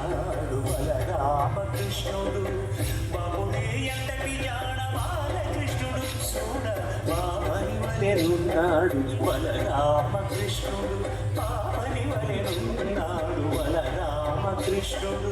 ఉన్నాడు బలరామకృష్ణుడు బాబుని ఎంతటి జాడ బాలకృష్ణుడు చూడ బాబని వలెనున్నాడు బలరామకృష్ణుడు బాబని వలెనున్నాడు బలరామకృష్ణుడు